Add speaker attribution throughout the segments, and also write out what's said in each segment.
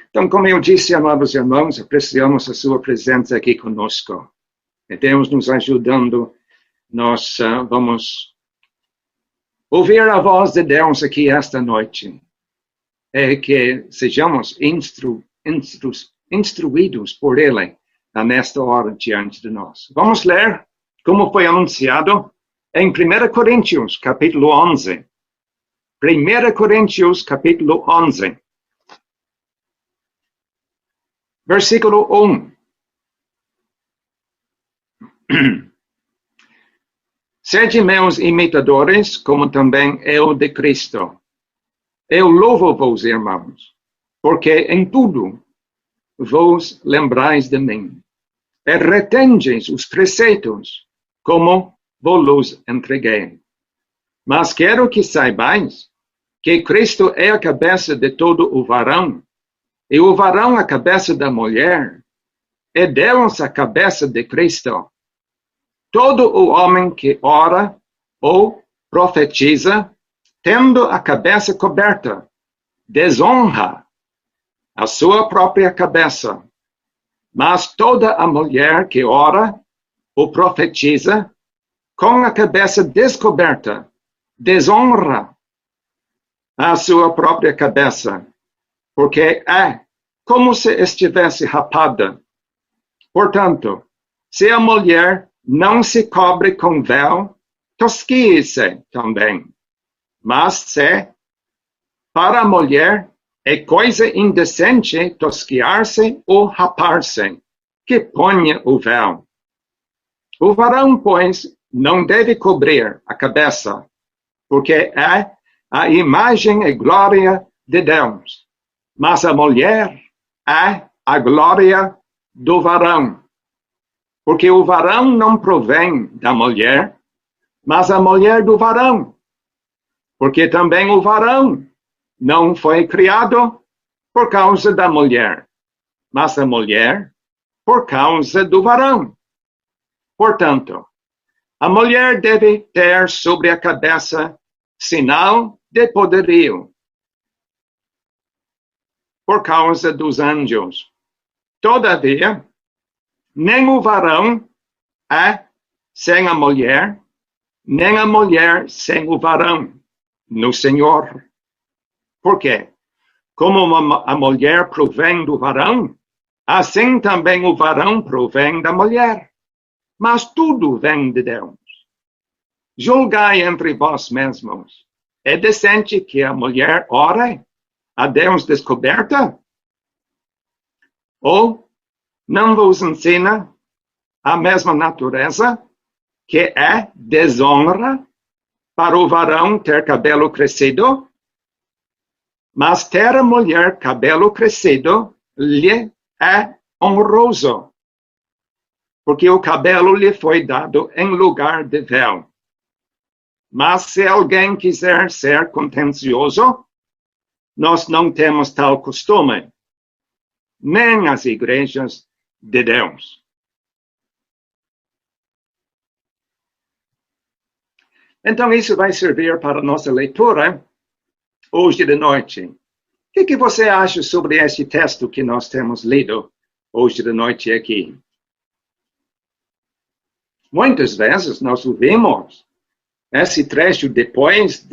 Speaker 1: Então, como eu disse, amados irmãos, apreciamos a sua presença aqui conosco. E Deus nos ajudando, nós vamos ouvir a voz de Deus aqui esta noite. É que sejamos instruídos por Ele nesta hora diante de nós. Vamos ler, como foi anunciado, em 1 Coríntios, capítulo 11. 1 Coríntios, capítulo 11. Versículo 1. Sede meus imitadores, como também eu de Cristo. Eu louvo-vos, irmãos, porque em tudo vos lembrais de mim, e retendes os preceitos, como vos entreguei. Mas quero que saibais que Cristo é a cabeça de todo o varão, e o varão a cabeça da mulher, e Deus a cabeça de Cristo. Todo o homem que ora ou profetiza, tendo a cabeça coberta, desonra a sua própria cabeça. Mas toda a mulher que ora ou profetiza, com a cabeça descoberta, desonra a sua própria cabeça, porque é como se estivesse rapada. Portanto, se a mulher não se cobre com véu, tosquie-se também. Mas se para a mulher é coisa indecente tosquiar-se ou rapar-se, que ponha o véu. O varão, pois, não deve cobrir a cabeça, porque é a imagem e glória de Deus. Mas a mulher é a glória do varão. Porque o varão não provém da mulher, mas a mulher do varão. Porque também o varão não foi criado por causa da mulher, mas a mulher por causa do varão. Portanto, a mulher deve ter sobre a cabeça sinal de poderio, por causa dos anjos. Todavia, nem o varão é sem a mulher, nem a mulher sem o varão, no Senhor. Por quê? Como a mulher provém do varão, assim também o varão provém da mulher. Mas tudo vem de Deus. Julgai entre vós mesmos. É decente que a mulher ore a Deus descoberta? Ou não vos ensina a mesma natureza, que é desonra para o varão ter cabelo crescido? Mas ter a mulher cabelo crescido lhe é honroso, porque o cabelo lhe foi dado em lugar de véu. Mas se alguém quiser ser contencioso, nós não temos tal costume, nem as igrejas de Deus. Então, isso vai servir para a nossa leitura hoje de noite. O que você acha sobre este texto que nós temos lido hoje de noite aqui? Muitas vezes nós ouvimos esse trecho depois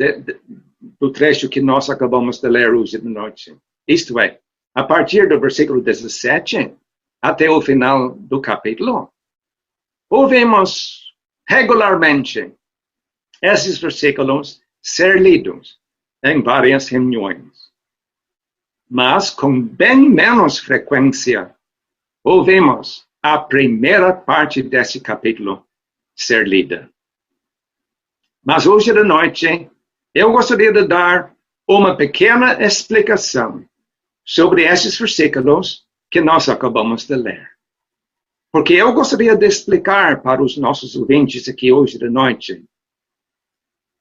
Speaker 1: do trecho que nós acabamos de ler hoje de noite. Isto é, a partir do versículo 17 até o final do capítulo, ouvimos regularmente esses versículos ser lidos em várias reuniões. Mas com bem menos frequência, ouvimos a primeira parte desse capítulo ser lida. Mas hoje de noite, eu gostaria de dar uma pequena explicação sobre esses versículos que nós acabamos de ler. Porque eu gostaria de explicar para os nossos ouvintes aqui hoje de noite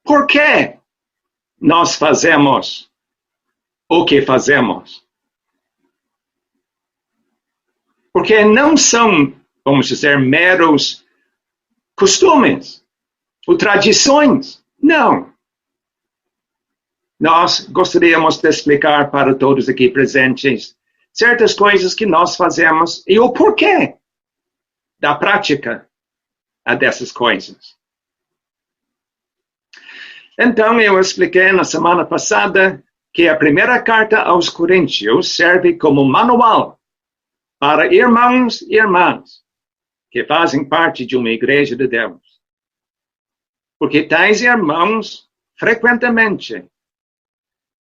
Speaker 1: por que nós fazemos o que fazemos. Porque não são, vamos dizer, meros costumes ou tradições. Não. Nós gostaríamos de explicar para todos aqui presentes certas coisas que nós fazemos e o porquê da prática dessas coisas. Então, eu expliquei na semana passada que a primeira carta aos Coríntios serve como manual para irmãos e irmãs que fazem parte de uma igreja de Deus. Porque tais irmãos, frequentemente,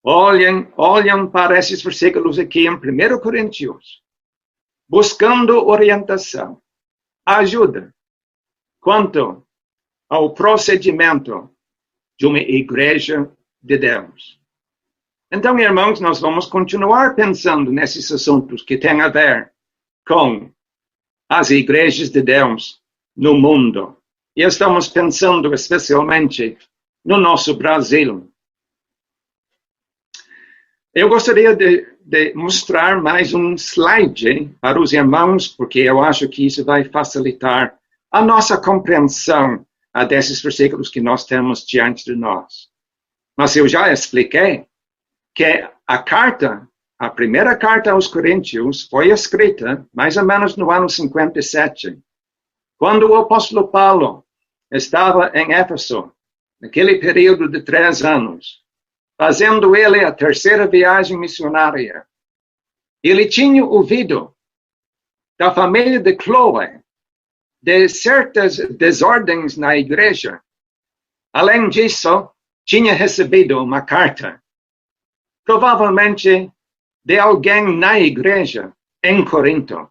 Speaker 1: olham para esses versículos aqui em 1 Coríntios, buscando orientação, ajuda, quanto ao procedimento de uma igreja de Deus. Então, irmãos, nós vamos continuar pensando nesses assuntos que têm a ver com as igrejas de Deus no mundo. E estamos pensando especialmente no nosso Brasil. Eu gostaria de mostrar mais um slide para os irmãos, porque eu acho que isso vai facilitar a nossa compreensão desses versículos que nós temos diante de nós. Mas eu já expliquei que a primeira carta aos Coríntios foi escrita mais ou menos no ano 57, quando o apóstolo Paulo estava em Éfeso, naquele período de 3 anos, fazendo ele a terceira viagem missionária. Ele tinha ouvido da família de Chloe de certas desordens na igreja. Além disso, tinha recebido uma carta, provavelmente de alguém na igreja em Corinto,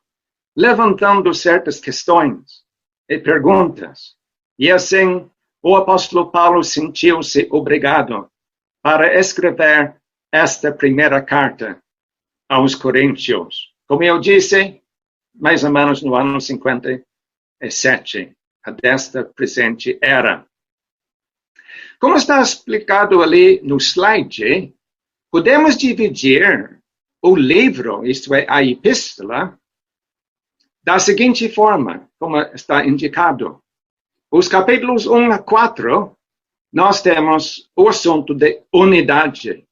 Speaker 1: levantando certas questões e perguntas. E assim, o apóstolo Paulo sentiu-se obrigado para escrever esta primeira carta aos Coríntios. Como eu disse, mais ou menos no ano 57, desta presente era. Como está explicado ali no slide, podemos dividir o livro, isto é, a epístola, da seguinte forma, como está indicado. Os capítulos 1 a 4, nós temos o assunto de unidade.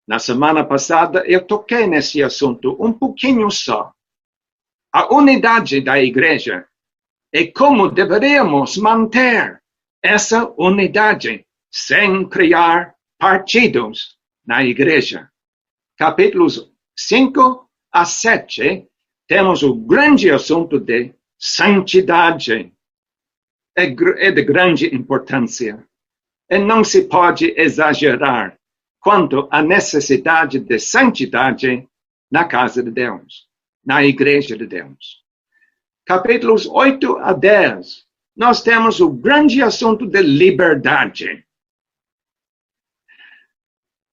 Speaker 1: Na semana passada, eu toquei nesse assunto um pouquinho só. A unidade da igreja e como deveríamos manter essa unidade sem criar partidos na igreja. Capítulos 5 a 7, temos o grande assunto de santidade. É de grande importância. E não se pode exagerar quanto à necessidade de santidade na casa de Deus, na igreja de Deus. Capítulos 8 a 10, nós temos o grande assunto de liberdade.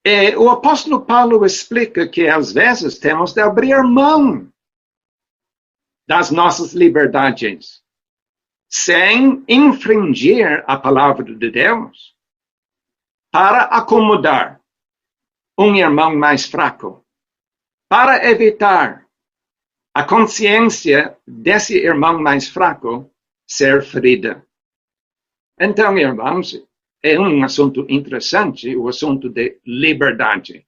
Speaker 1: E o apóstolo Paulo explica que às vezes temos de abrir mão das nossas liberdades, sem infringir a palavra de Deus, para acomodar um irmão mais fraco, para evitar a consciência desse irmão mais fraco ser ferida. Então, irmãos, é um assunto interessante, o assunto de liberdade.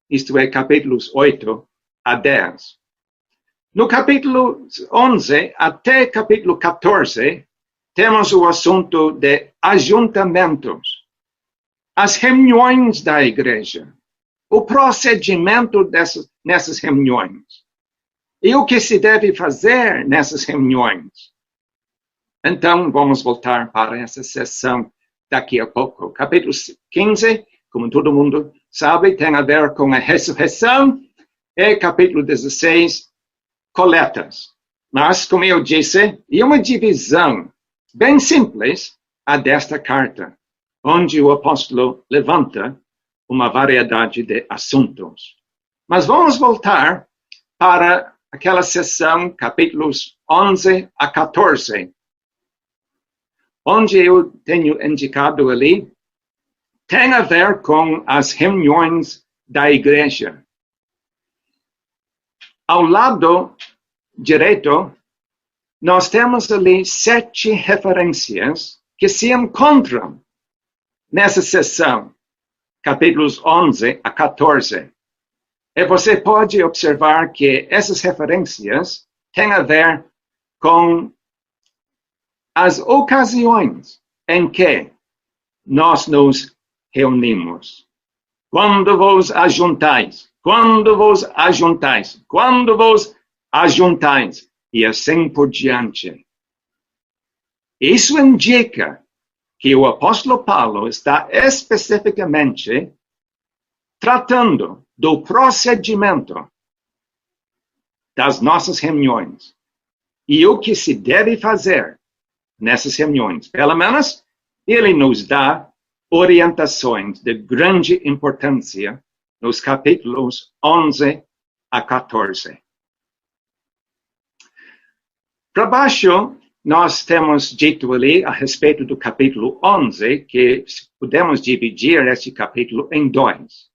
Speaker 1: Isto é, capítulos 8 a 10. No capítulo 11 até capítulo 14, temos o assunto de ajuntamentos, as reuniões da igreja, o procedimento nessas reuniões e o que se deve fazer nessas reuniões. Então, vamos voltar para essa sessão daqui a pouco. Capítulo 15, como todo mundo sabe, tem a ver com a ressurreição, e capítulo 16, coletas. Mas, como eu disse, é uma divisão bem simples desta carta, onde o apóstolo levanta uma variedade de assuntos. Mas vamos voltar para aquela sessão, capítulos 11 a 14, onde eu tenho indicado ali, tem a ver com as reuniões da igreja. Ao lado direito, nós temos ali 7 referências que se encontram nessa sessão, capítulos 11 a 14. E você pode observar que essas referências têm a ver com as ocasiões em que nós nos reunimos. Quando vos ajuntais, quando vos ajuntais, quando vos ajuntais, e assim por diante. Isso indica que o apóstolo Paulo está especificamente tratando do procedimento das nossas reuniões e o que se deve fazer nessas reuniões. Pelo menos, ele nos dá orientações de grande importância nos capítulos 11 a 14. Para baixo, nós temos dito ali a respeito do capítulo 11, que podemos dividir este capítulo em dois.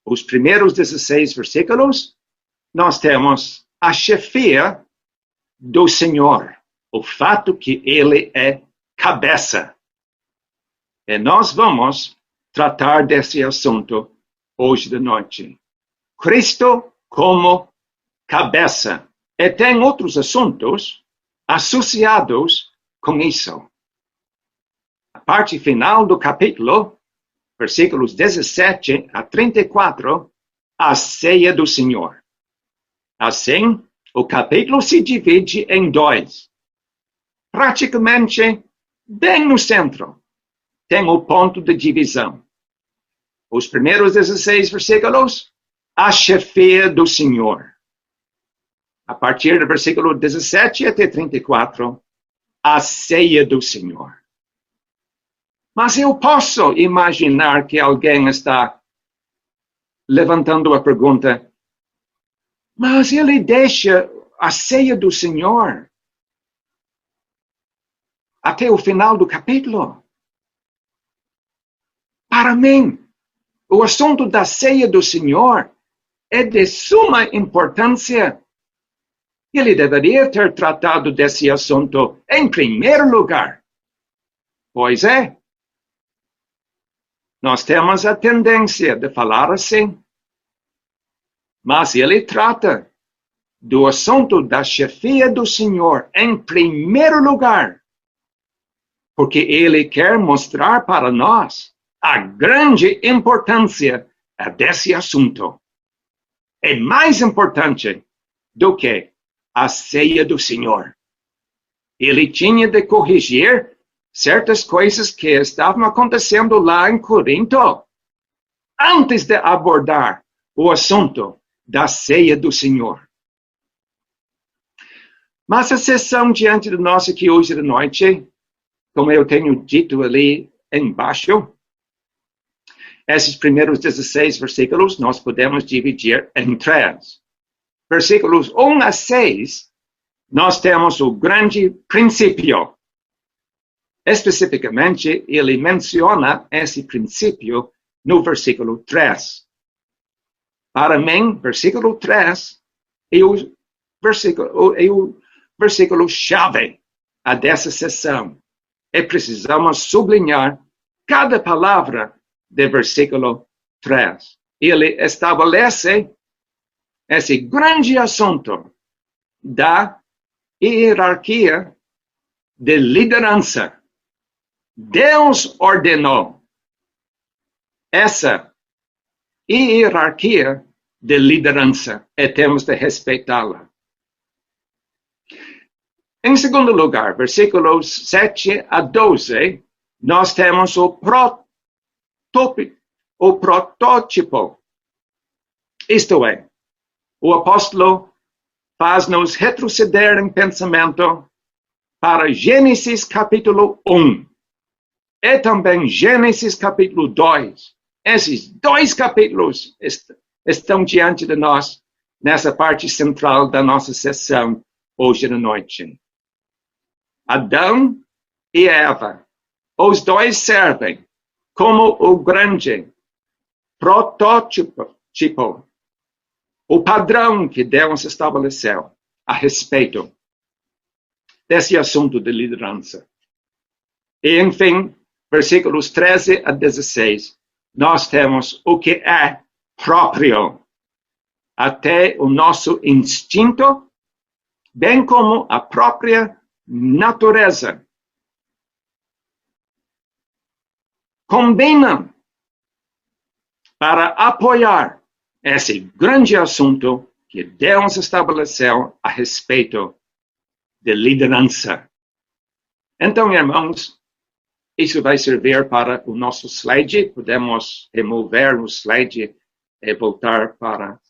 Speaker 1: Os primeiros 16 versículos, nós temos a chefia do Senhor, o fato que ele é cabeça. E nós vamos tratar desse assunto hoje de noite. Cristo como cabeça. E tem outros assuntos associados com isso. A parte final do capítulo, versículos 17 a 34, a ceia do Senhor. Assim, o capítulo se divide em dois. Praticamente, bem no centro, tem o ponto de divisão. Os primeiros 16 versículos, a chefia do Senhor. A partir do versículo 17 até 34, a ceia do Senhor. Mas eu posso imaginar que alguém está levantando a pergunta, mas ele deixa a ceia do Senhor até o final do capítulo? Para mim, o assunto da ceia do Senhor é de suma importância. Ele deveria ter tratado desse assunto em primeiro lugar. Pois é. Nós temos a tendência de falar assim. Mas ele trata do assunto da chefia do Senhor em primeiro lugar. Porque ele quer mostrar para nós a grande importância desse assunto. É mais importante do que a ceia do Senhor. Ele tinha de corrigir certas coisas que estavam acontecendo lá em Corinto, antes de abordar o assunto da ceia do Senhor. Mas a sessão diante de nós aqui hoje de noite, como eu tenho dito ali embaixo, esses primeiros 16 versículos nós podemos dividir em três. Versículos 1 a 6, nós temos o grande princípio. Especificamente, ele menciona esse princípio no versículo 3. Para mim, versículo 3 é o versículo-chave dessa sessão. E precisamos sublinhar cada palavra do versículo 3. Ele estabelece esse grande assunto da hierarquia de liderança. Deus ordenou essa hierarquia de liderança e temos de respeitá-la. Em segundo lugar, versículos 7 a 12, nós temos o protótipo. Isto é, o apóstolo faz-nos retroceder em pensamento para Gênesis capítulo 1 e também Gênesis capítulo 2. Esses dois capítulos estão diante de nós nessa parte central da nossa sessão hoje à noite. Adão e Eva, os dois servem como o grande protótipo, o padrão que Deus estabeleceu a respeito desse assunto de liderança. E, enfim, versículos 13 a 16, nós temos o que é próprio até o nosso instinto, bem como a própria natureza, combinam para apoiar esse grande assunto que Deus estabeleceu a respeito de liderança. Então, irmãos, isso vai servir para o nosso slide. Podemos remover o slide e voltar para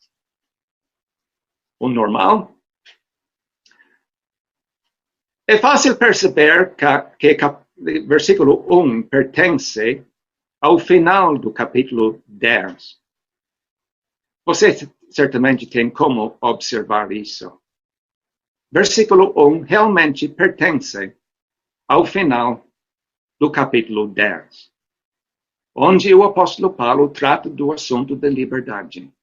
Speaker 1: o normal. É fácil perceber que versículo 1 pertence ao final do capítulo 10. Você certamente tem como observar isso. Versículo 1 realmente pertence ao final do capítulo 10, onde o apóstolo Paulo trata do assunto da liberdade.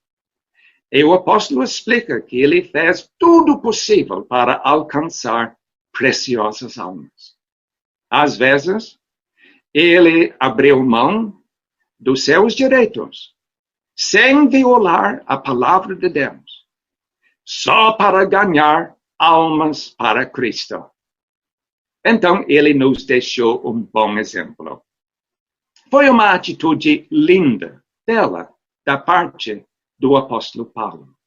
Speaker 1: E o apóstolo explica que ele fez tudo possível para alcançar preciosas almas. Às vezes, ele abriu mão dos seus direitos, sem violar a palavra de Deus, só para ganhar almas para Cristo. Então, ele nos deixou um bom exemplo. Foi uma atitude linda dela, da parte do apóstolo Paulo.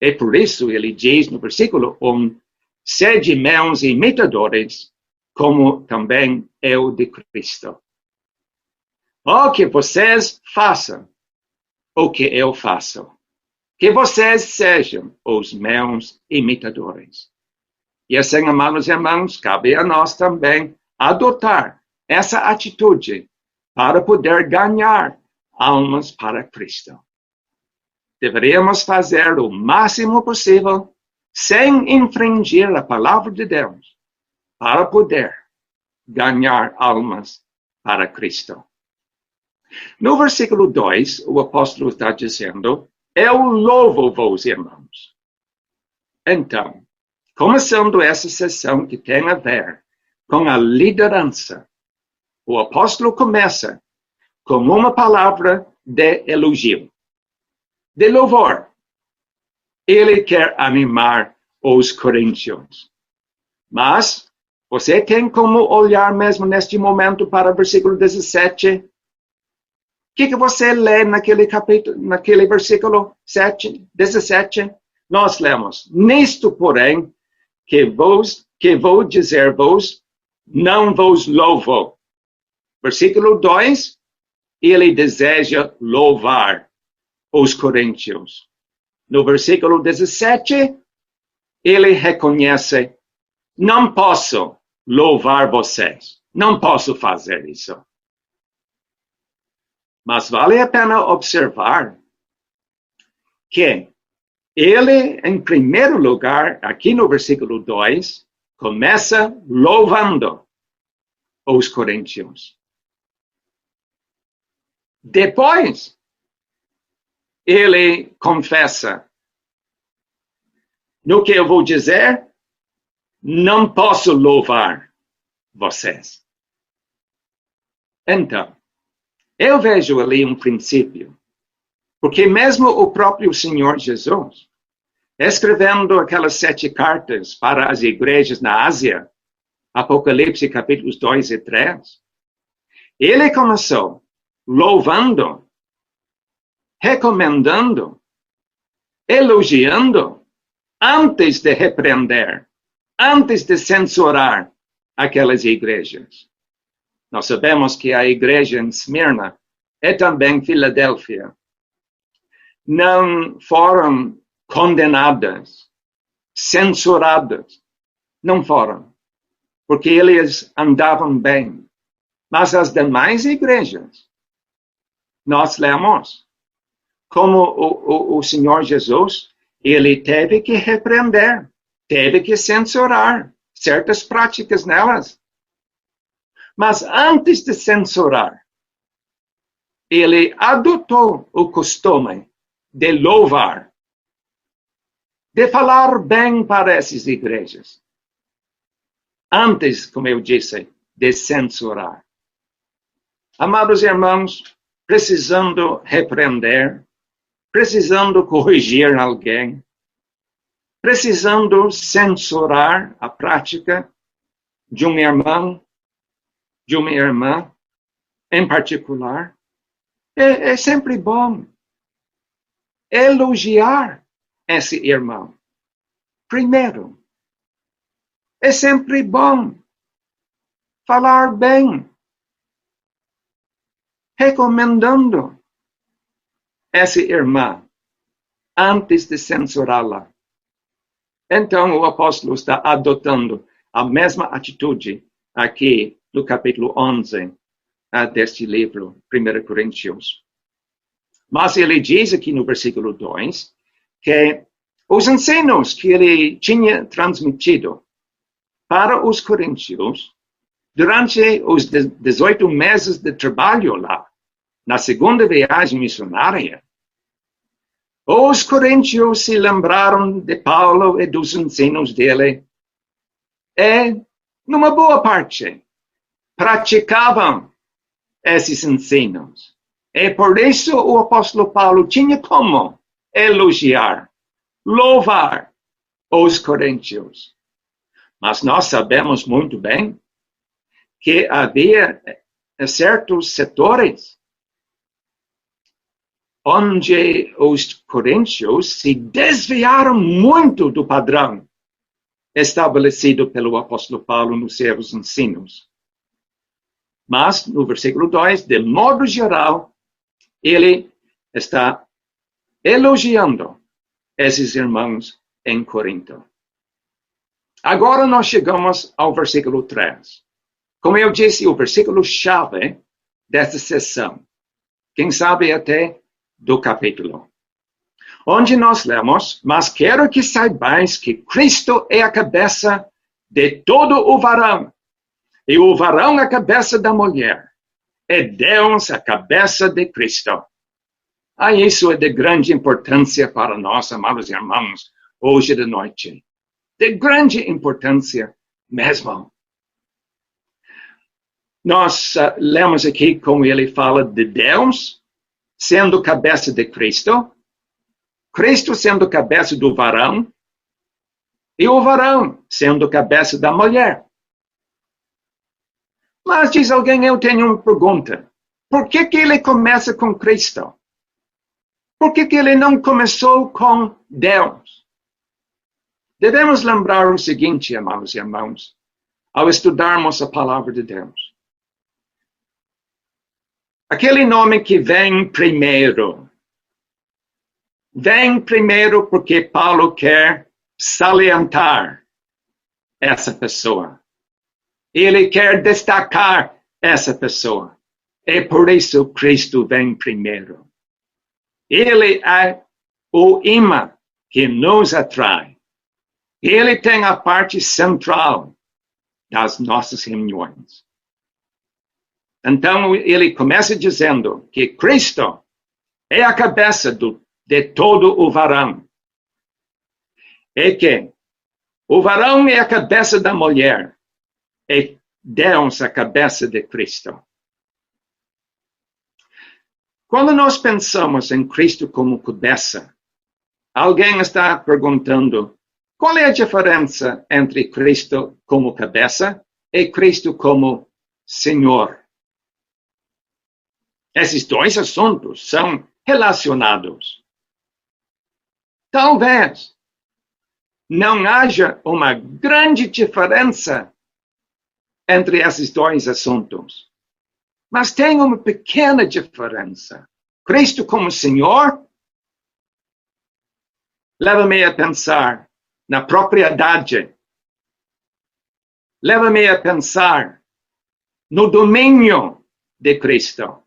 Speaker 1: E por isso ele diz no versículo 1, sede meus imitadores, como também eu de Cristo. Que vocês façam o que eu faço. Que vocês sejam os meus imitadores. E assim, amados irmãos, cabe a nós também adotar essa atitude para poder ganhar almas para Cristo. Deveríamos fazer o máximo possível sem infringir a palavra de Deus para poder ganhar almas para Cristo. No versículo 2, o apóstolo está dizendo, eu louvo-vos, irmãos. Então, começando essa sessão que tem a ver com a liderança, o apóstolo começa com uma palavra de elogio, de louvor. Ele quer animar os coríntios. Mas você tem como olhar mesmo neste momento para o versículo 17? O que você lê naquele capítulo, naquele versículo 17? Nós lemos, nisto, porém, que vou dizer-vos, não vos louvo. Versículo 2, ele deseja louvar os coríntios. No versículo 17, ele reconhece, não posso louvar vocês, não posso fazer isso. Mas vale a pena observar que ele, em primeiro lugar, aqui no versículo 2, começa louvando os coríntios. Depois, ele confessa, no que eu vou dizer, não posso louvar vocês. Então, eu vejo ali um princípio, porque mesmo o próprio Senhor Jesus, escrevendo aquelas 7 cartas para as igrejas na Ásia, Apocalipse capítulos 2 e 3, ele começou louvando, recomendando, elogiando, antes de repreender, antes de censurar aquelas igrejas. Nós sabemos que a igreja em Esmirna e também Filadélfia não foram condenadas, censuradas, não foram, porque eles andavam bem. Mas as demais igrejas, nós lemos como o Senhor Jesus, ele teve que repreender, teve que censurar certas práticas nelas. Mas antes de censurar, ele adotou o costume de louvar, de falar bem para essas igrejas. Antes, como eu disse, de censurar. Amados irmãos, precisando repreender, precisando corrigir alguém, precisando censurar a prática de um irmão, de uma irmã, em particular, é sempre bom elogiar esse irmão. Primeiro, é sempre bom falar bem, recomendando essa irmã antes de censurá-la. Então, o apóstolo está adotando a mesma atitude aqui no capítulo 11 deste livro, 1 Coríntios. Mas ele diz aqui no versículo 2 que os ensinos que ele tinha transmitido para os coríntios durante os 18 meses de trabalho lá, na segunda viagem missionária, os coríntios se lembraram de Paulo e dos ensinos dele e, numa boa parte, praticavam esses ensinos. E por isso o apóstolo Paulo tinha como elogiar, louvar os coríntios. Mas nós sabemos muito bem que havia certos setores onde os coríntios se desviaram muito do padrão estabelecido pelo apóstolo Paulo nos seus ensinos. Mas, no versículo 2, de modo geral, ele está elogiando esses irmãos em Corinto. Agora nós chegamos ao versículo 3. Como eu disse, o versículo-chave desta sessão. Quem sabe até do capítulo. Onde nós lemos, mas quero que saibais que Cristo é a cabeça de todo o varão, e o varão a cabeça da mulher, e Deus a cabeça de Cristo. Isso é de grande importância para nós, amados irmãos, hoje de noite. De grande importância mesmo. Nós lemos aqui como ele fala de Deus, sendo cabeça de Cristo, Cristo sendo cabeça do varão, e o varão sendo cabeça da mulher. Mas diz alguém, eu tenho uma pergunta. Por que ele começa com Cristo? Por que ele não começou com Deus? Devemos lembrar o seguinte, amados irmãos, ao estudarmos a palavra de Deus. Aquele nome que vem primeiro porque Paulo quer salientar essa pessoa. Ele quer destacar essa pessoa. E por isso Cristo vem primeiro. Ele é o imã que nos atrai. Ele tem a parte central das nossas reuniões. Então, ele começa dizendo que Cristo é a cabeça de todo o varão. E que o varão é a cabeça da mulher. E Deus a cabeça de Cristo. Quando nós pensamos em Cristo como cabeça, alguém está perguntando qual é a diferença entre Cristo como cabeça e Cristo como Senhor. Esses dois assuntos são relacionados. Talvez não haja uma grande diferença entre esses dois assuntos. Mas tem uma pequena diferença. Cristo como Senhor leva-me a pensar na propriedade. Leva-me a pensar no domínio de Cristo.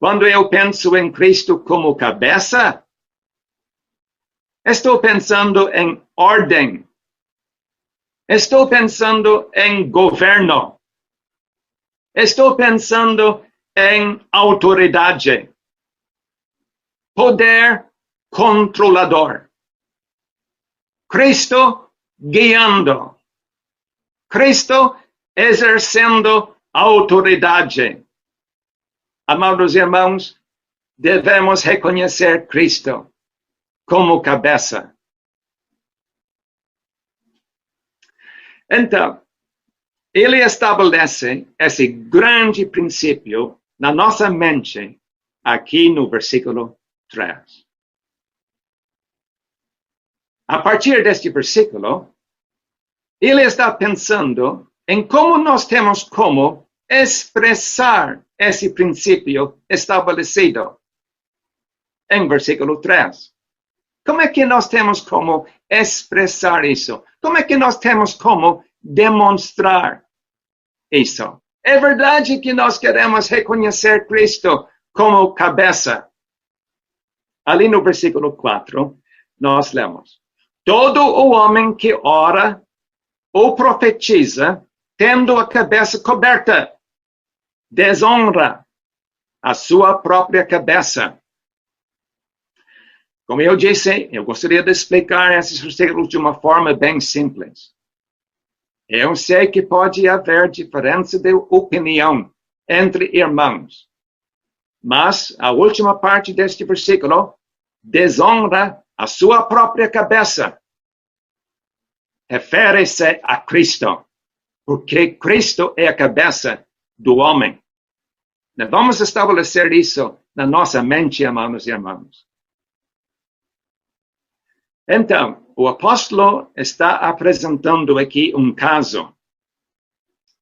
Speaker 1: Quando eu penso em Cristo como cabeça, estou pensando em ordem. Estou pensando em governo. Estou pensando em autoridade. Poder controlador. Cristo guiando. Cristo exercendo autoridade. Amados irmãos, devemos reconhecer Cristo como cabeça. Então, ele estabelece esse grande princípio na nossa mente aqui no versículo 3. A partir deste versículo, ele está pensando em como nós temos como expressar esse princípio estabelecido em versículo 3. Como é que nós temos como expressar isso? Como é que nós temos como demonstrar isso? É verdade que nós queremos reconhecer Cristo como cabeça. Ali no versículo 4, nós lemos: todo o homem que ora ou profetiza, tendo a cabeça coberta, desonra a sua própria cabeça. Como eu disse, eu gostaria de explicar esses versículos de uma forma bem simples. Eu sei que pode haver diferença de opinião entre irmãos, mas a última parte deste versículo desonra a sua própria cabeça. Refere-se a Cristo, porque Cristo é a cabeça do homem. Vamos estabelecer isso na nossa mente, amados e irmãos. Então, o apóstolo está apresentando aqui um caso.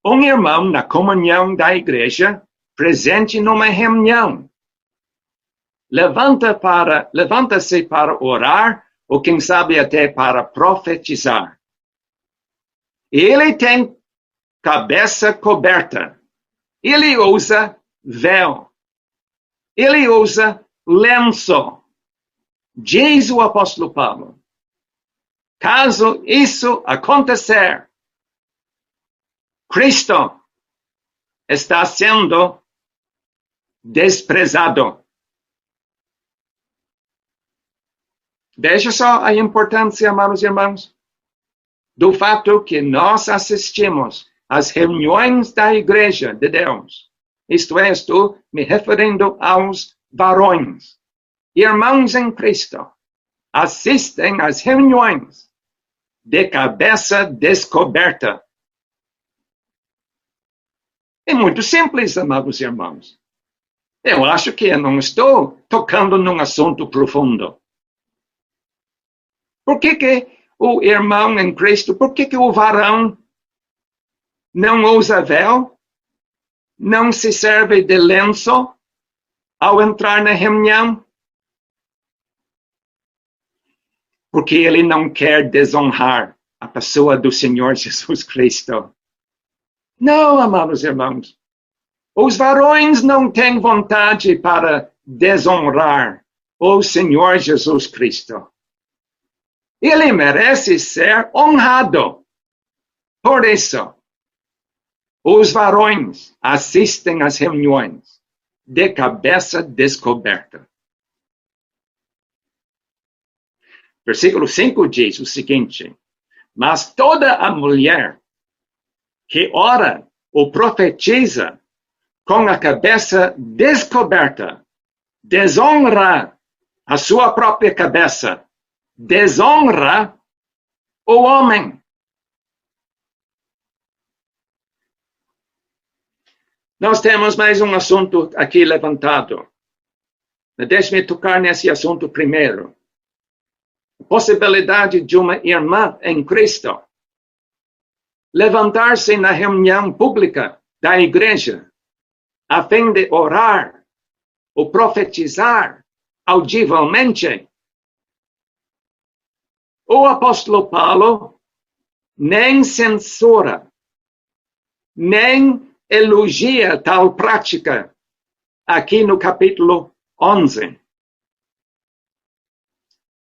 Speaker 1: Um irmão na comunhão da igreja, presente numa reunião, levanta-se para orar, ou quem sabe até para profetizar. Ele tem cabeça coberta. Ele usa véu. Ele usa lenço. Diz o apóstolo Paulo: caso isso acontecer, Cristo está sendo desprezado. Veja só a importância, amados irmãos, do fato que nós assistimos às reuniões da Igreja de Deus. Isto é, estou me referindo aos varões. Irmãos em Cristo assistem às reuniões de cabeça descoberta. É muito simples, amados irmãos. Eu acho que eu não estou tocando num assunto profundo. Por que o irmão em Cristo, por que o varão não usa véu? Não se serve de lenço ao entrar na reunião? Porque ele não quer desonrar a pessoa do Senhor Jesus Cristo. Não, amados irmãos. Os varões não têm vontade para desonrar o Senhor Jesus Cristo. Ele merece ser honrado. Por isso, os varões assistem às reuniões de cabeça descoberta. Versículo 5 diz o seguinte: mas toda a mulher que ora ou profetiza com a cabeça descoberta desonra a sua própria cabeça, desonra o homem. Nós temos mais um assunto aqui levantado. Deixe-me tocar nesse assunto primeiro. A possibilidade de uma irmã em Cristo levantar-se na reunião pública da igreja a fim de orar ou profetizar audivelmente. O apóstolo Paulo nem censura, nem elogia tal prática aqui no capítulo 11.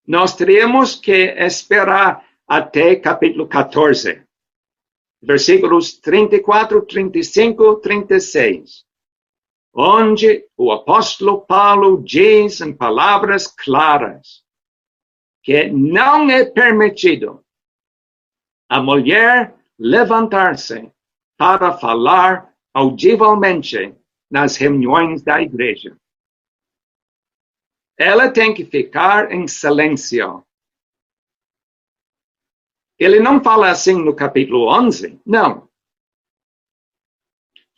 Speaker 1: Nós teremos que esperar até capítulo 14, versículos 34, 35, 36, onde o apóstolo Paulo diz em palavras claras que não é permitido a mulher levantar-se para falar audivelmente nas reuniões da igreja. ela tem que ficar em silêncio. Ele não fala assim no capítulo 11, não.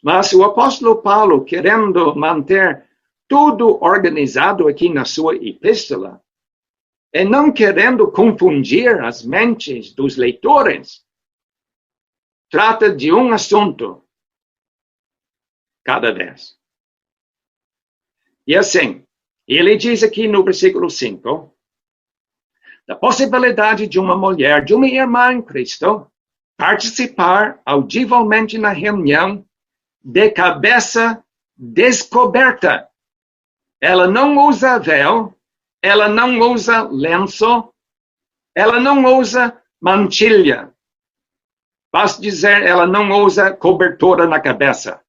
Speaker 1: Mas o apóstolo Paulo, querendo manter tudo organizado aqui na sua epístola, e não querendo confundir as mentes dos leitores, trata de um assunto cada vez. E assim, ele diz aqui no versículo 5, da possibilidade de uma mulher, de uma irmã em Cristo, participar audivelmente na reunião de cabeça descoberta. Ela não usa véu, ela não usa lenço, ela não usa mantilha. Basta dizer, ela não usa cobertura na cabeça.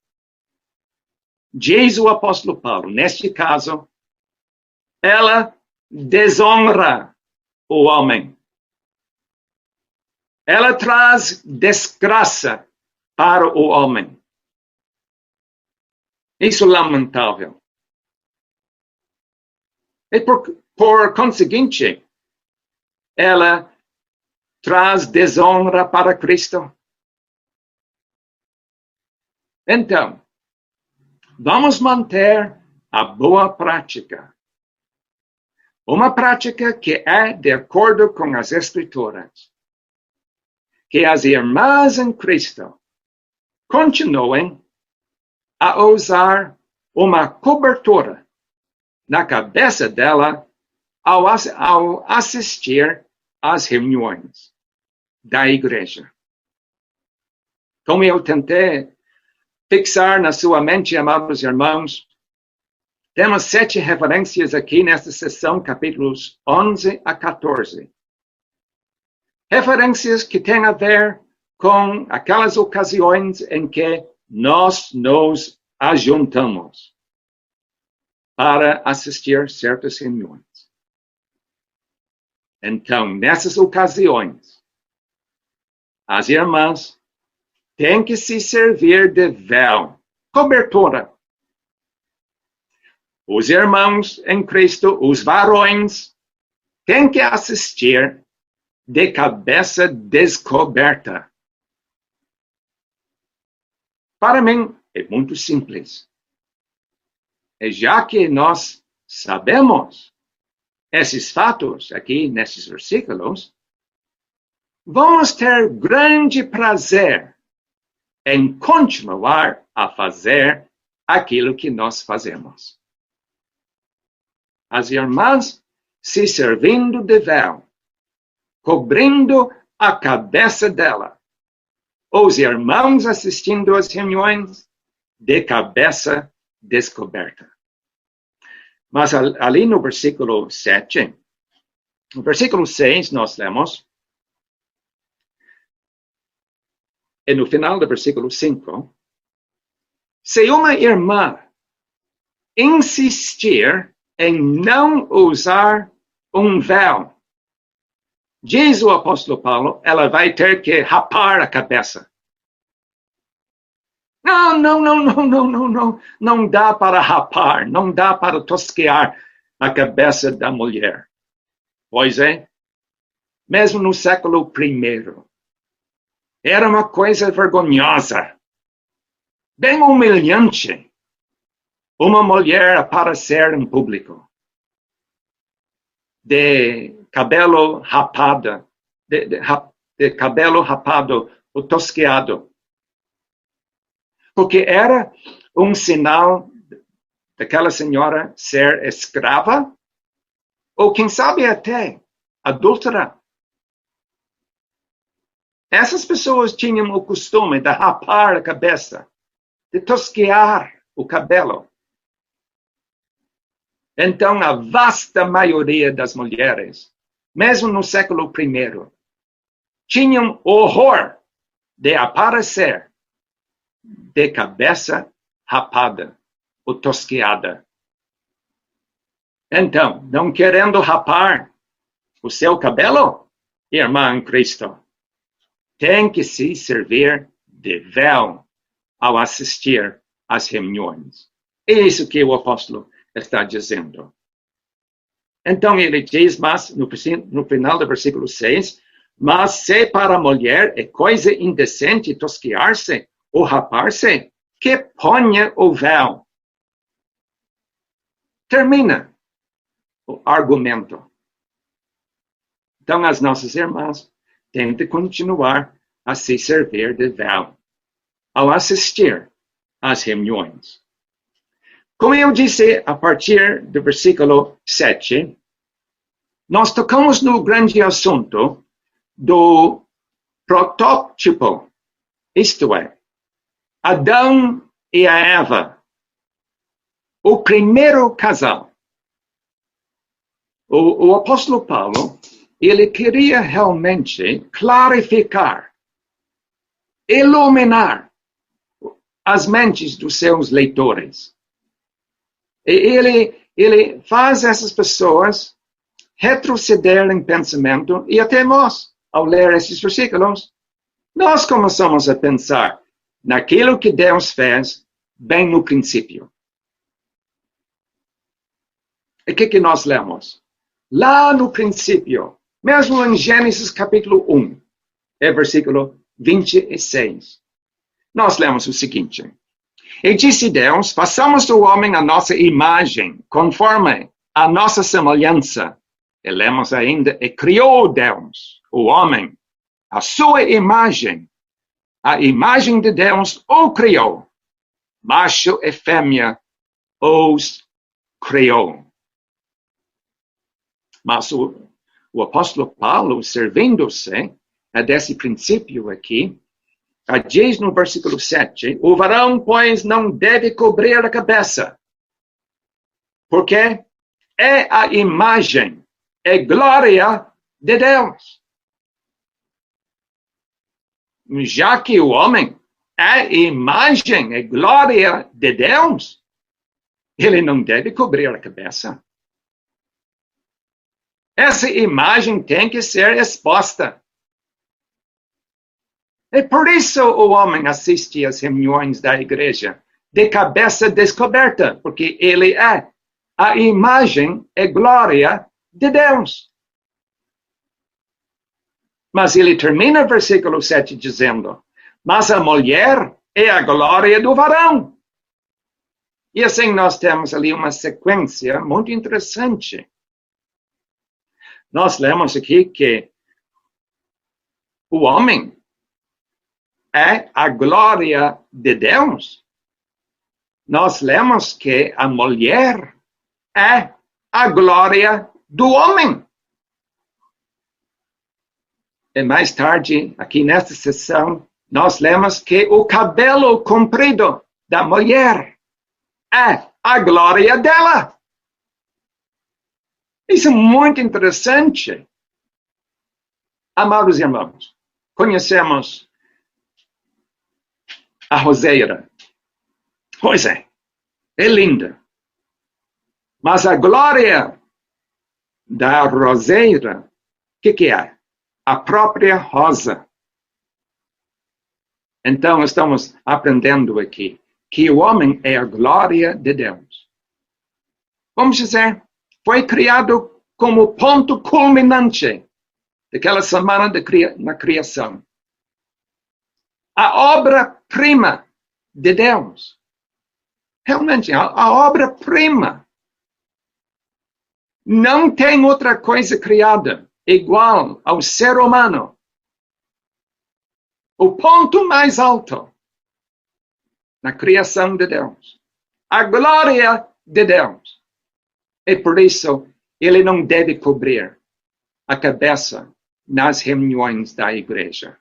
Speaker 1: Diz o apóstolo Paulo, neste caso, ela desonra o homem. Ela traz desgraça para o homem. Isso é lamentável. E por conseguinte, ela traz desonra para Cristo. Então, vamos manter a boa prática. Uma prática que é de acordo com as Escrituras. Que as irmãs em Cristo continuem a usar uma cobertura na cabeça dela ao assistir às reuniões da igreja. Como eu tentei fixar na sua mente, amados irmãos, temos 7 referências aqui nesta sessão, capítulos 11 a 14. Referências que têm a ver com aquelas ocasiões em que nós nos ajuntamos para assistir certas reuniões. Então, nessas ocasiões, as irmãs têm que se servir de véu, cobertura. Os irmãos em Cristo, os varões, têm que assistir de cabeça descoberta. Para mim, é muito simples. E já que nós sabemos esses fatos aqui nesses versículos, vamos ter grande prazer em continuar a fazer aquilo que nós fazemos. As irmãs se servindo de véu, cobrindo a cabeça dela. Os irmãos assistindo às reuniões de cabeça descoberta. Mas ali no versículo 7, no versículo 6 nós lemos, e no final do versículo 5, se uma irmã insistir em não usar um véu, diz o apóstolo Paulo, ela vai ter que rapar a cabeça. Não dá para rapar, não dá para tosquear a cabeça da mulher. Pois é, mesmo no século I, era uma coisa vergonhosa, bem humilhante, uma mulher aparecer em público, de cabelo rapado, de cabelo rapado ou tosqueado. Porque era um sinal daquela senhora ser escrava, ou quem sabe até adúltera. Essas pessoas tinham o costume de rapar a cabeça, de tosquear o cabelo. Então, a vasta maioria das mulheres, mesmo no século I, tinham horror de aparecer de cabeça rapada ou tosqueada. Então, não querendo rapar o seu cabelo, irmã em Cristo, tem que se servir de véu ao assistir às reuniões. É isso que o apóstolo está dizendo. Então ele diz, mas no final do versículo 6, mas se para a mulher é coisa indecente tosquiar-se ou rapar-se, que ponha o véu. Termina o argumento. Então as nossas irmãs têm de continuar a se servir de véu ao assistir às reuniões. Como eu disse, a partir do versículo 7, nós tocamos no grande assunto do protótipo, isto é, Adão e a Eva, o primeiro casal. O apóstolo Paulo, ele queria realmente clarificar, iluminar as mentes dos seus leitores. E ele faz essas pessoas retroceder em pensamento, e até nós, ao ler esses versículos, nós começamos a pensar naquilo que Deus fez bem no princípio. E o que nós lemos? Lá no princípio, mesmo em Gênesis capítulo 1, versículo 26, nós lemos o seguinte: E disse Deus, façamos do homem a nossa imagem, conforme a nossa semelhança. E lemos ainda, e criou Deus, o homem, a sua imagem. A imagem de Deus o criou. Macho e fêmea os criou. Mas o apóstolo Paulo, servindo-se desse princípio aqui, diz no versículo 7, o varão, pois, não deve cobrir a cabeça, porque é a imagem, é glória de Deus. Já que o homem é imagem, é glória de Deus, ele não deve cobrir a cabeça. Essa imagem tem que ser exposta. E por isso o homem assiste às reuniões da igreja de cabeça descoberta, porque ele é a imagem e glória de Deus. Mas ele termina o versículo 7 dizendo, mas a mulher é a glória do varão. E assim nós temos ali uma sequência muito interessante. Nós lemos aqui que o homem é a glória de Deus. Nós lemos que a mulher é a glória do homem. E mais tarde, aqui nesta sessão, nós lemos que o cabelo comprido da mulher é a glória dela. Isso é muito interessante. Amados irmãos, conhecemos a roseira. Pois é linda. Mas a glória da roseira, o que é? A própria rosa. Então, estamos aprendendo aqui que o homem é a glória de Deus. Vamos dizer, foi criado como ponto culminante daquela semana na criação. A obra-prima de Deus. Realmente, a obra-prima. Não tem outra coisa criada igual ao ser humano. O ponto mais alto na criação de Deus. A glória de Deus. E por isso, ele não deve cobrir a cabeça nas reuniões da igreja.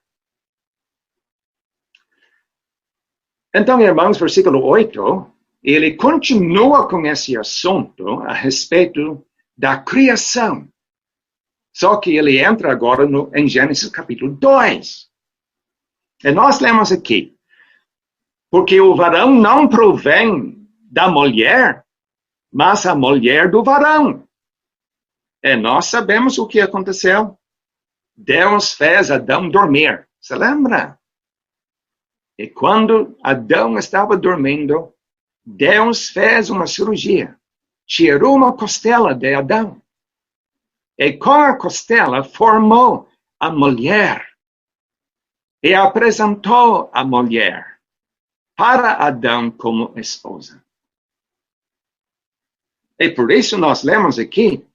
Speaker 1: Então, irmãos, versículo 8, ele continua com esse assunto a respeito da criação. Só que ele entra agora em Gênesis capítulo 2. E nós lemos aqui, porque o varão não provém da mulher, mas a mulher do varão. E nós sabemos o que aconteceu. Deus fez Adão dormir. Você lembra? E quando Adão estava dormindo, Deus fez uma cirurgia. Tirou uma costela de Adão. E com a costela formou a mulher e apresentou a mulher para Adão como esposa. E por isso nós lemos aqui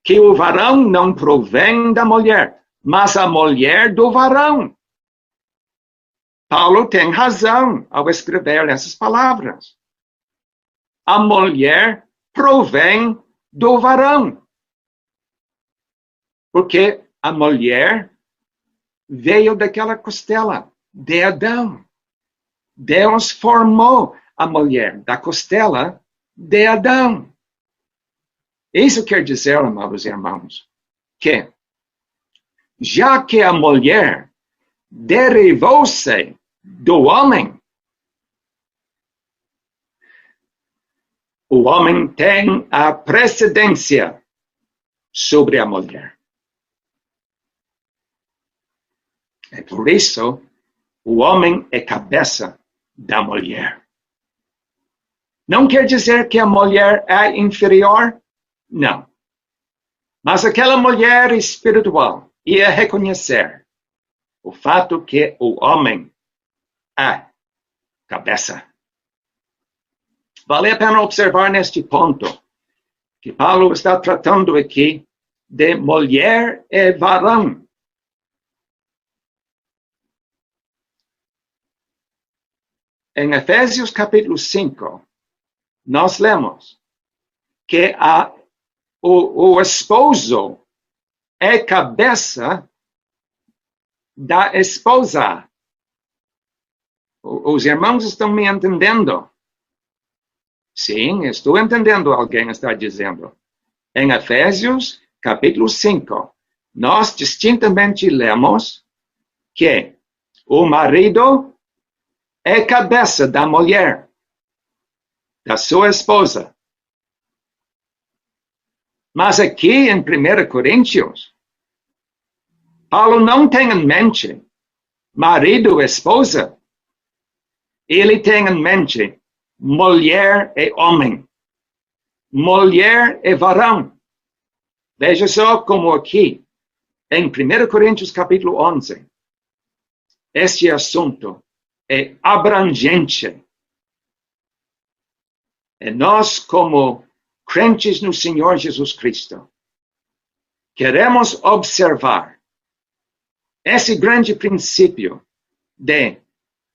Speaker 1: que o varão não provém da mulher, mas a mulher do varão. Paulo tem razão ao escrever essas palavras. A mulher provém do varão. Porque a mulher veio daquela costela de Adão. Deus formou a mulher da costela de Adão. Isso quer dizer, amados irmãos, que já que a mulher derivou-se do homem, o homem tem a precedência sobre a mulher. É por isso, o homem é cabeça da mulher. Não quer dizer que a mulher é inferior? Não. Mas aquela mulher espiritual ia reconhecer o fato que o homem é cabeça. Vale a pena observar neste ponto que Paulo está tratando aqui de mulher e varão. Em Efésios capítulo 5, nós lemos que o esposo é cabeça da esposa. Os irmãos estão me entendendo? Sim, estou entendendo, alguém está dizendo. Em Efésios capítulo 5, nós distintamente lemos que o marido é cabeça da mulher, da sua esposa. Mas aqui em 1 Coríntios, Paulo não tem em mente marido e esposa. Ele tem em mente mulher e homem, mulher e varão. Veja só como aqui, em 1 Coríntios capítulo 11, este assunto é abrangente. E nós, como crentes no Senhor Jesus Cristo, queremos observar esse grande princípio de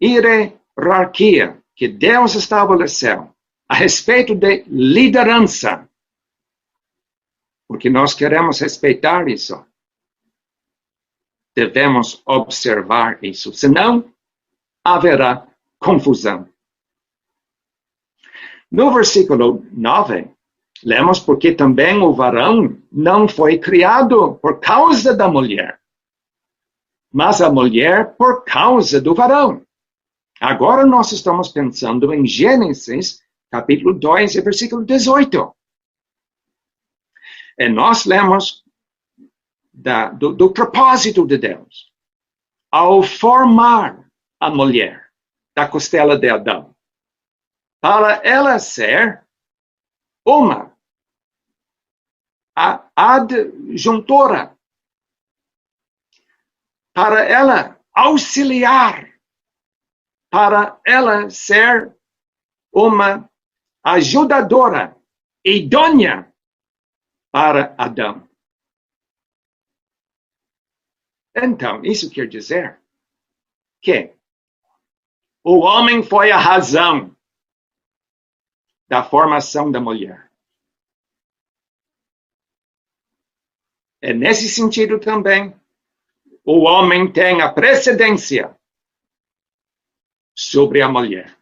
Speaker 1: hierarquia que Deus estabeleceu a respeito de liderança, porque nós queremos respeitar isso. Devemos observar isso, senão haverá confusão. No versículo 9, lemos porque também o varão não foi criado por causa da mulher, mas a mulher por causa do varão. Agora nós estamos pensando em Gênesis, capítulo 2, versículo 18. E nós lemos do propósito de Deus ao formar a mulher da costela de Adão, para ela ser uma adjuntora, para ela auxiliar, para ela ser uma ajudadora idônea para Adão. Então, isso quer dizer que o homem foi a razão da formação da mulher. E nesse sentido também, o homem tem a precedência sobre a mulher.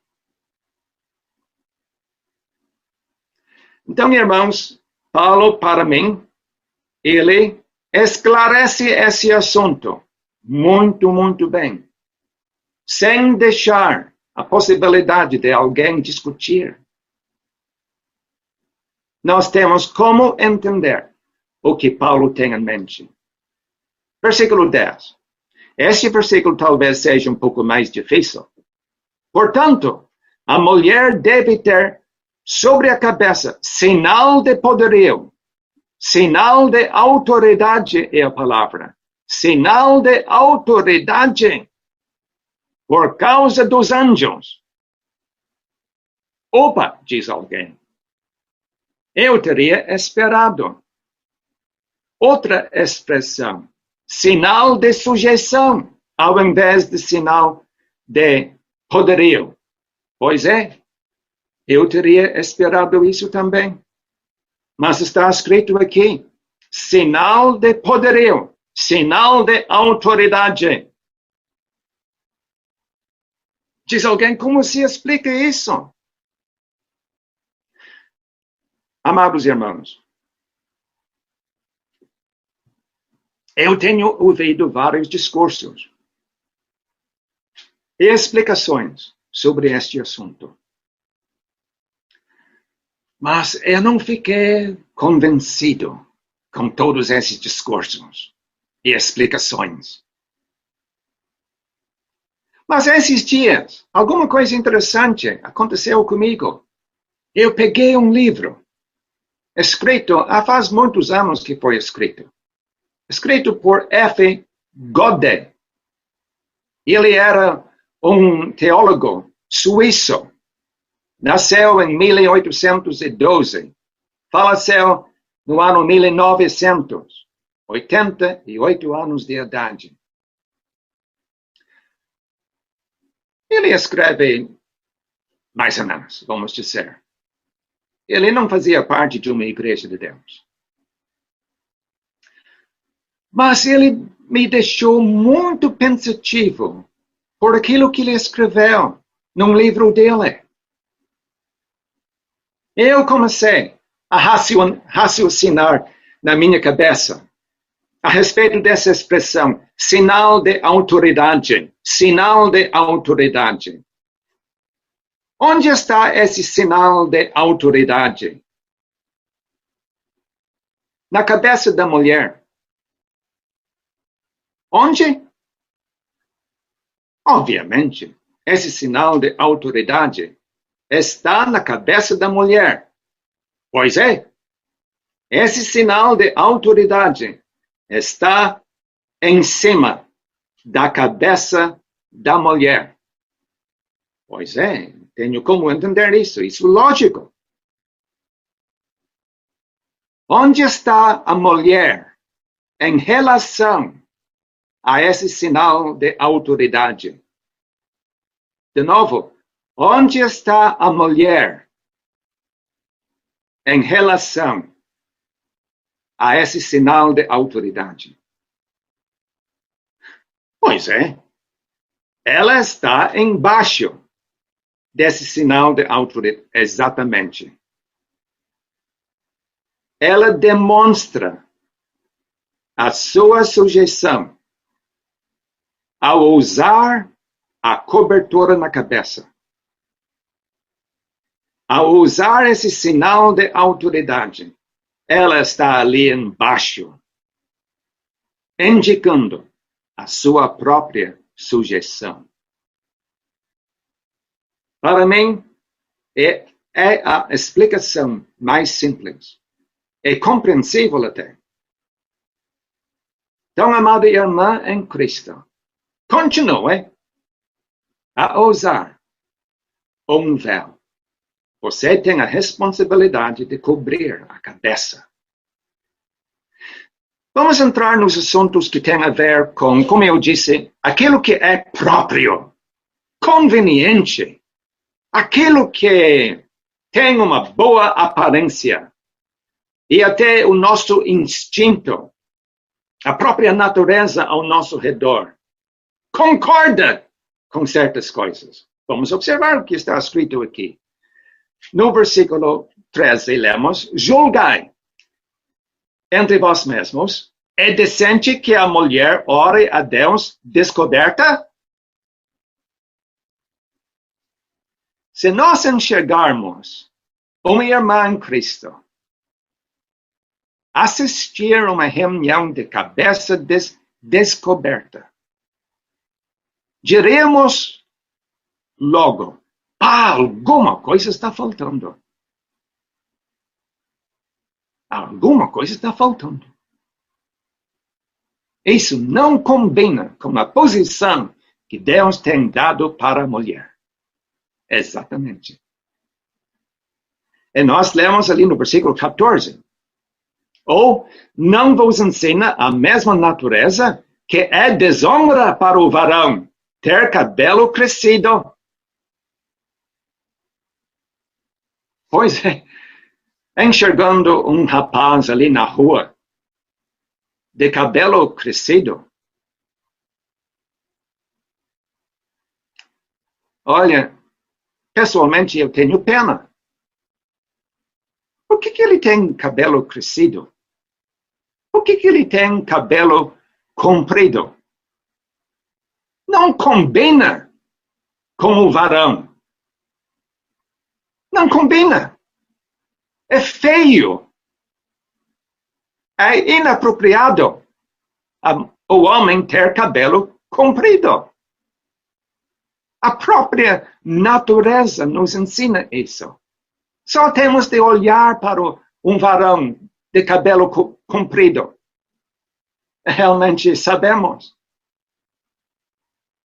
Speaker 1: Então, irmãos, Paulo, para mim, ele esclarece esse assunto muito, muito bem, sem deixar a possibilidade de alguém discutir. Nós temos como entender o que Paulo tem em mente. Versículo 10. Este versículo talvez seja um pouco mais difícil. Portanto, a mulher deve ter sobre a cabeça sinal de poderio Sinal de autoridade é a palavra. Sinal de autoridade por causa dos anjos. Opa, diz alguém. Eu teria esperado. Outra expressão. Sinal de sujeição, ao invés de sinal de poderio. Pois é, eu teria esperado isso também. Mas está escrito aqui, sinal de poderio, sinal de autoridade. Diz alguém, como se explica isso? Amados irmãos, eu tenho ouvido vários discursos e explicações sobre este assunto. Mas eu não fiquei convencido com todos esses discursos e explicações. Mas esses dias, alguma coisa interessante aconteceu comigo. Eu peguei um livro, escrito, faz muitos anos que foi escrito. Escrito por F. Godet. Ele era um teólogo suíço. Nasceu em 1812. Faleceu no ano 1900. 88 anos de idade. Ele escreve, mais ou menos, vamos dizer. Ele não fazia parte de uma igreja de Deus. Mas ele me deixou muito pensativo por aquilo que ele escreveu num livro dele. Eu comecei a raciocinar na minha cabeça a respeito dessa expressão, sinal de autoridade, sinal de autoridade. Onde está esse sinal de autoridade? Na cabeça da mulher. Onde? Obviamente, esse sinal de autoridade está na cabeça da mulher. Pois é, esse sinal de autoridade está em cima da cabeça da mulher. Pois é, tenho como entender isso é lógico. Onde está a mulher em relação a esse sinal de autoridade? De novo, onde está a mulher em relação a esse sinal de autoridade? Pois é, ela está embaixo desse sinal de autoridade, exatamente. Ela demonstra a sua sujeição ao usar a cobertura na cabeça. Ao usar esse sinal de autoridade, ela está ali embaixo, indicando a sua própria sujeição. Para mim, é a explicação mais simples. É compreensível até. Então, amada irmã em Cristo, continue a usar um véu. Você tem a responsabilidade de cobrir a cabeça. Vamos entrar nos assuntos que têm a ver com, como eu disse, aquilo que é próprio, conveniente, aquilo que tem uma boa aparência e até o nosso instinto, a própria natureza ao nosso redor, concorda com certas coisas. Vamos observar o que está escrito aqui. No versículo 13, lemos, julgai entre vós mesmos, é decente que a mulher ore a Deus descoberta? Se nós enxergarmos uma irmã em Cristo assistir a uma reunião de cabeça descoberta, diremos logo, alguma coisa está faltando. Alguma coisa está faltando. Isso não combina com a posição que Deus tem dado para a mulher. Exatamente. E nós lemos ali no versículo 14. Ou não vos ensina a mesma natureza que é desonra para o varão ter cabelo crescido. Pois é, enxergando um rapaz ali na rua, de cabelo crescido. Olha, pessoalmente eu tenho pena. Por que ele tem cabelo crescido? Por que ele tem cabelo comprido? Não combina com o varão. Não combina. É feio. É inapropriado o homem ter cabelo comprido. A própria natureza nos ensina isso. Só temos de olhar para um varão de cabelo comprido. Realmente sabemos.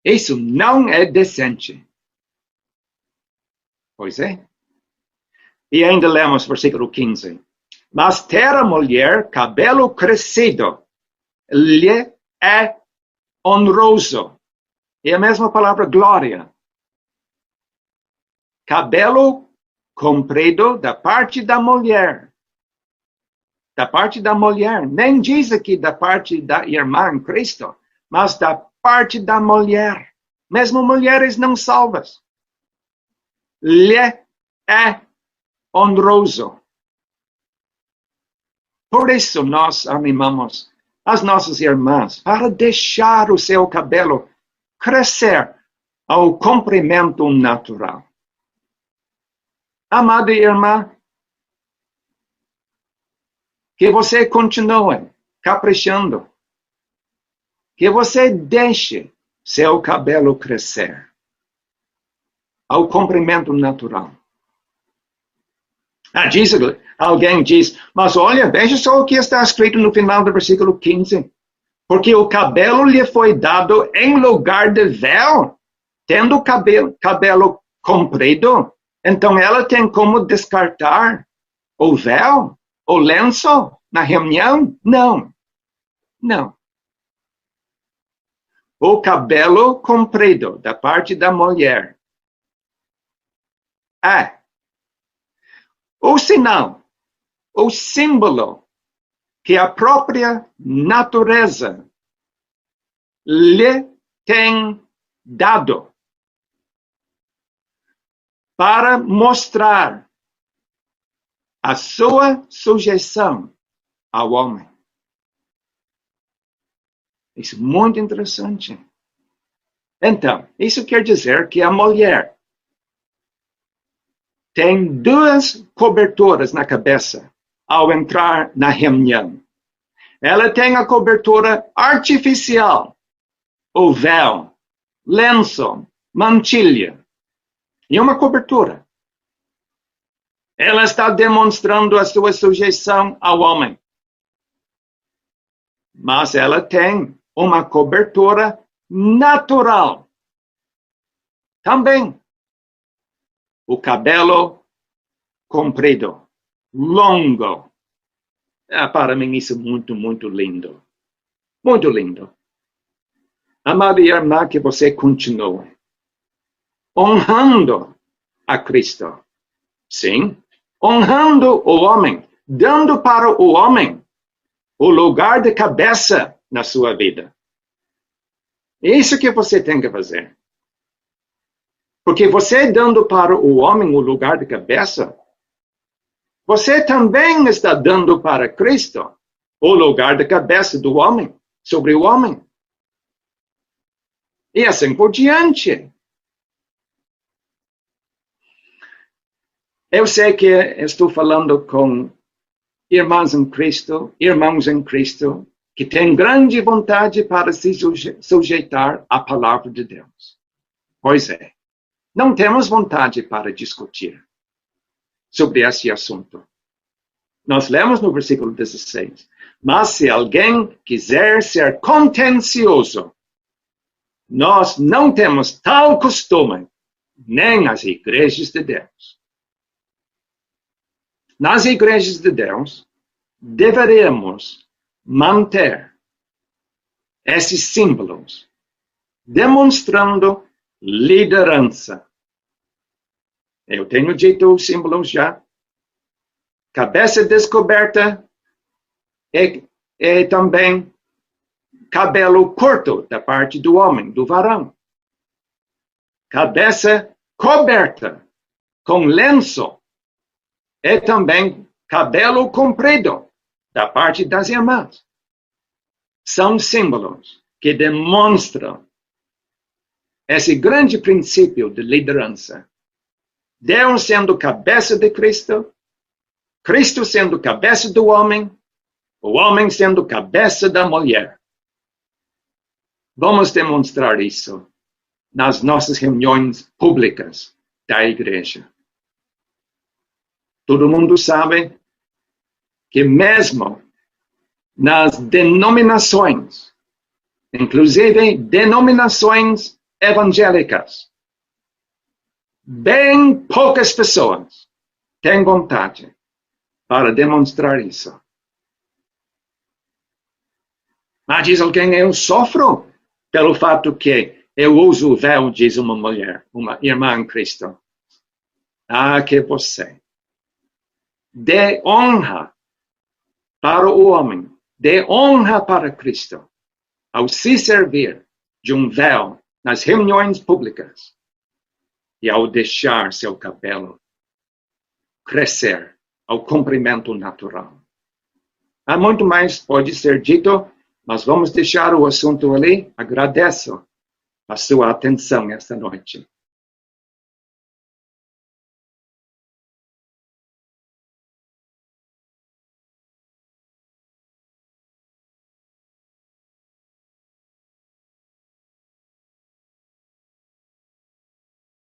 Speaker 1: Isso não é decente. Pois é. E ainda lemos versículo 15. Mas ter a mulher cabelo crescido lhe é honroso. É a mesma palavra glória. Cabelo comprido da parte da mulher. Da parte da mulher. Nem diz aqui da parte da irmã em Cristo, mas da parte da mulher. Mesmo mulheres não salvas. Lhe é honroso. Por isso nós animamos as nossas irmãs para deixar o seu cabelo crescer ao comprimento natural. Amada irmã, que você continue caprichando, que você deixe seu cabelo crescer ao comprimento natural. Alguém diz, mas olha, veja só o que está escrito no final do versículo 15. Porque o cabelo lhe foi dado em lugar de véu, tendo cabelo comprido, então ela tem como descartar o véu, o lenço na reunião? Não. Não. O cabelo comprido da parte da mulher é o sinal, o símbolo que a própria natureza lhe tem dado para mostrar a sua sujeição ao homem. Isso é muito interessante. Então, isso quer dizer que a mulher tem duas coberturas na cabeça ao entrar na reunião. Ela tem a cobertura artificial, o véu, lenço, mantilha, e uma cobertura. Ela está demonstrando a sua sujeição ao homem. Mas ela tem uma cobertura natural. Também. O cabelo comprido, longo. Para mim isso é muito, muito lindo. Muito lindo. Amada irmã, que você continue honrando a Cristo. Sim, honrando o homem, dando para o homem o lugar de cabeça na sua vida. É isso que você tem que fazer. Porque você dando para o homem o lugar de cabeça, você também está dando para Cristo o lugar de cabeça do homem, sobre o homem. E assim por diante. Eu sei que estou falando com irmãs em Cristo, irmãos em Cristo, que têm grande vontade para se sujeitar à palavra de Deus. Pois é. Não temos vontade para discutir sobre esse assunto. Nós lemos no versículo 16. Mas se alguém quiser ser contencioso, nós não temos tal costume, nem as igrejas de Deus. Nas igrejas de Deus, deveremos manter esses símbolos, demonstrando liderança. Eu tenho dito os símbolos já. Cabeça descoberta é também cabelo curto da parte do homem, do varão. Cabeça coberta com lenço é também cabelo comprido da parte das irmãs. São símbolos que demonstram esse grande princípio de liderança. Deus sendo cabeça de Cristo, Cristo sendo cabeça do homem, o homem sendo cabeça da mulher. Vamos demonstrar isso nas nossas reuniões públicas da igreja. Todo mundo sabe que mesmo nas denominações, inclusive denominações evangélicas, bem poucas pessoas têm vontade para demonstrar isso. Mas diz alguém, eu sofro pelo fato que eu uso o véu, diz uma mulher, uma irmã em Cristo. Que você dê honra para o homem, dê honra para Cristo, ao se servir de um véu nas reuniões públicas e ao deixar seu cabelo crescer ao comprimento natural. Há muito mais pode ser dito, mas vamos deixar o assunto ali. Agradeço a sua atenção esta noite.